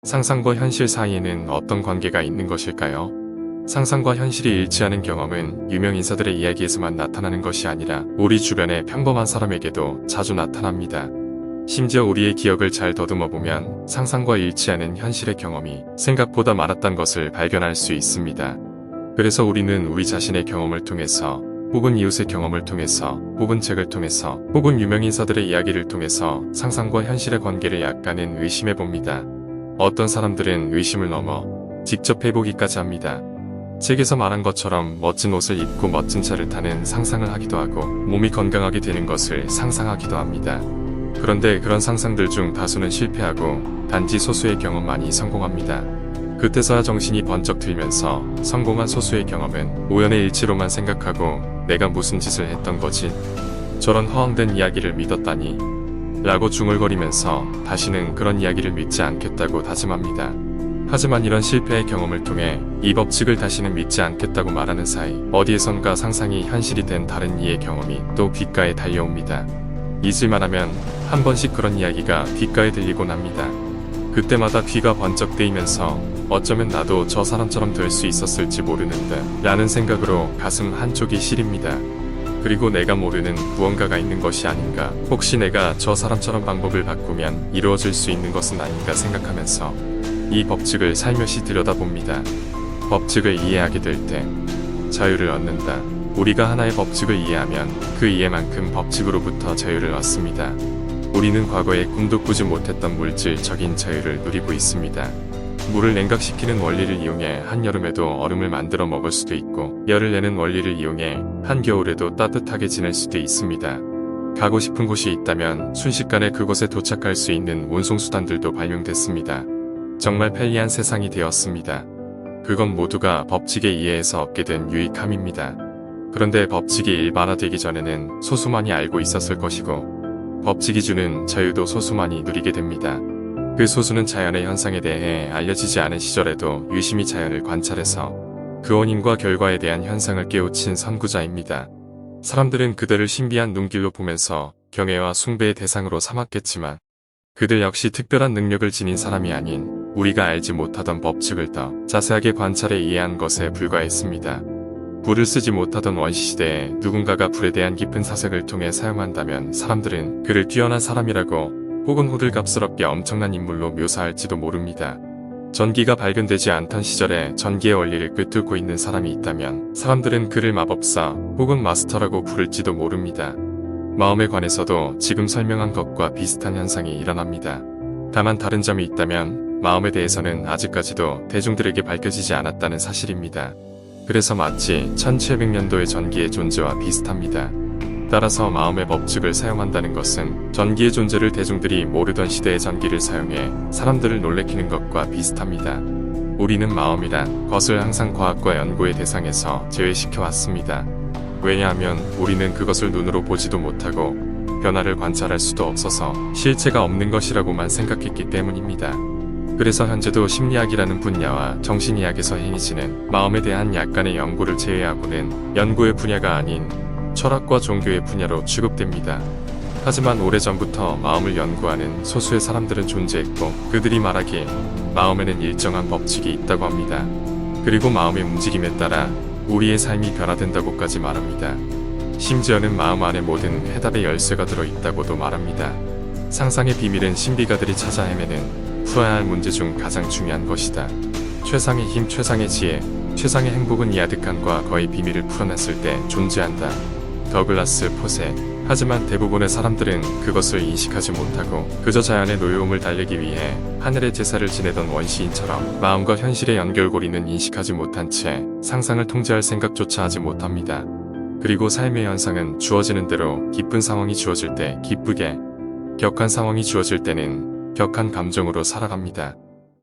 상상과 현실 사이에는 어떤 관계가 있는 것일까요? 상상과 현실이 일치하는 경험은 유명 인사들의 이야기에서만 나타나는 것이 아니라 우리 주변의 평범한 사람에게도 자주 나타납니다. 심지어 우리의 기억을 잘 더듬어 보면 상상과 일치하는 현실의 경험이 생각보다 많았던 것을 발견할 수 있습니다. 그래서 우리는 우리 자신의 경험을 통해서, 혹은 이웃의 경험을 통해서, 혹은 책을 통해서, 혹은 유명인사들의 이야기를 통해서 상상과 현실의 관계를 약간은 의심해 봅니다. 어떤 사람들은 의심을 넘어 직접 해보기까지 합니다. 책에서 말한 것처럼 멋진 옷을 입고 멋진 차를 타는 상상을 하기도 하고 몸이 건강하게 되는 것을 상상하기도 합니다. 그런데 그런 상상들 중 다수는 실패하고 단지 소수의 경험만이 성공합니다. 그때서야 정신이 번쩍 들면서 성공한 소수의 경험은 우연의 일치로만 생각하고 내가 무슨 짓을 했던 거지? 저런 허황된 이야기를 믿었다니? 라고 중얼거리면서 다시는 그런 이야기를 믿지 않겠다고 다짐합니다. 하지만 이런 실패의 경험을 통해 이 법칙을 다시는 믿지 않겠다고 말하는 사이 어디에선가 상상이 현실이 된 다른 이의 경험이 또 귓가에 달려옵니다. 잊을만 하면 한 번씩 그런 이야기가 귓가에 들리곤 합니다. 그때마다 귀가 번쩍 뜨이면서 어쩌면 나도 저 사람처럼 될 수 있었을지 모르는데 라는 생각으로 가슴 한쪽이 시립니다. 그리고 내가 모르는 무언가가 있는 것이 아닌가, 혹시 내가 저 사람처럼 방법을 바꾸면 이루어질 수 있는 것은 아닌가 생각하면서 이 법칙을 살며시 들여다봅니다. 법칙을 이해하게 될 때 자유를 얻는다. 우리가 하나의 법칙을 이해하면 그 이해만큼 법칙으로부터 자유를 얻습니다. 우리는 과거에 꿈도 꾸지 못했던 물질적인 자유를 누리고 있습니다. 물을 냉각시키는 원리를 이용해 한여름에도 얼음을 만들어 먹을 수도 있고, 열을 내는 원리를 이용해 한겨울에도 따뜻하게 지낼 수도 있습니다. 가고 싶은 곳이 있다면 순식간에 그곳에 도착할 수 있는 운송수단들도 발명됐습니다. 정말 편리한 세상이 되었습니다. 그건 모두가 법칙의 이해에서 얻게 된 유익함입니다. 그런데 법칙이 일반화되기 전에는 소수만이 알고 있었을 것이고, 법칙이 주는 자유도 소수만이 누리게 됩니다. 그 소수는 자연의 현상에 대해 알려지지 않은 시절에도 유심히 자연을 관찰해서 그 원인과 결과에 대한 현상을 깨우친 선구자입니다. 사람들은 그들을 신비한 눈길로 보면서 경애와 숭배의 대상으로 삼았겠지만 그들 역시 특별한 능력을 지닌 사람이 아닌 우리가 알지 못하던 법칙을 더 자세하게 관찰해 이해한 것에 불과했습니다. 불을 쓰지 못하던 원시시대에 누군가가 불에 대한 깊은 사색을 통해 사용한다면 사람들은 그를 뛰어난 사람이라고 혹은 호들갑스럽게 엄청난 인물로 묘사할지도 모릅니다. 전기가 발견되지 않던 시절에 전기의 원리를 꿰뚫고 있는 사람이 있다면 사람들은 그를 마법사 혹은 마스터라고 부를지도 모릅니다. 마음에 관해서도 지금 설명한 것과 비슷한 현상이 일어납니다. 다만 다른 점이 있다면 마음에 대해서는 아직까지도 대중들에게 밝혀지지 않았다는 사실입니다. 그래서 마치 1700년도의 전기의 존재와 비슷합니다. 따라서 마음의 법칙을 사용한다는 것은 전기의 존재를 대중들이 모르던 시대의 전기를 사용해 사람들을 놀래키는 것과 비슷합니다. 우리는 마음이란 것을 항상 과학과 연구의 대상에서 제외시켜 왔습니다. 왜냐하면 우리는 그것을 눈으로 보지도 못하고 변화를 관찰할 수도 없어서 실체가 없는 것이라고만 생각했기 때문입니다. 그래서 현재도 심리학이라는 분야와 정신의학에서 행해지는 마음에 대한 약간의 연구를 제외하고는 연구의 분야가 아닌 철학과 종교의 분야로 취급됩니다. 하지만 오래전부터 마음을 연구하는 소수의 사람들은 존재했고 그들이 말하기에 마음에는 일정한 법칙이 있다고 합니다. 그리고 마음의 움직임에 따라 우리의 삶이 변화된다고까지 말합니다. 심지어는 마음 안에 모든 해답의 열쇠가 들어있다고도 말합니다. 상상의 비밀은 신비가들이 찾아 헤매는 풀어야 할 문제 중 가장 중요한 것이다. 최상의 힘, 최상의 지혜, 최상의 행복은 이 아득함과 거의 비밀을 풀어냈을 때 존재한다. 더글라스 포세. 하지만 대부분의 사람들은 그것을 인식하지 못하고 그저 자연의 노여움을 달래기 위해 하늘의 제사를 지내던 원시인처럼 마음과 현실의 연결고리는 인식하지 못한 채 상상을 통제할 생각조차 하지 못합니다. 그리고 삶의 현상은 주어지는 대로 기쁜 상황이 주어질 때 기쁘게, 격한 상황이 주어질 때는 격한 감정으로 살아갑니다.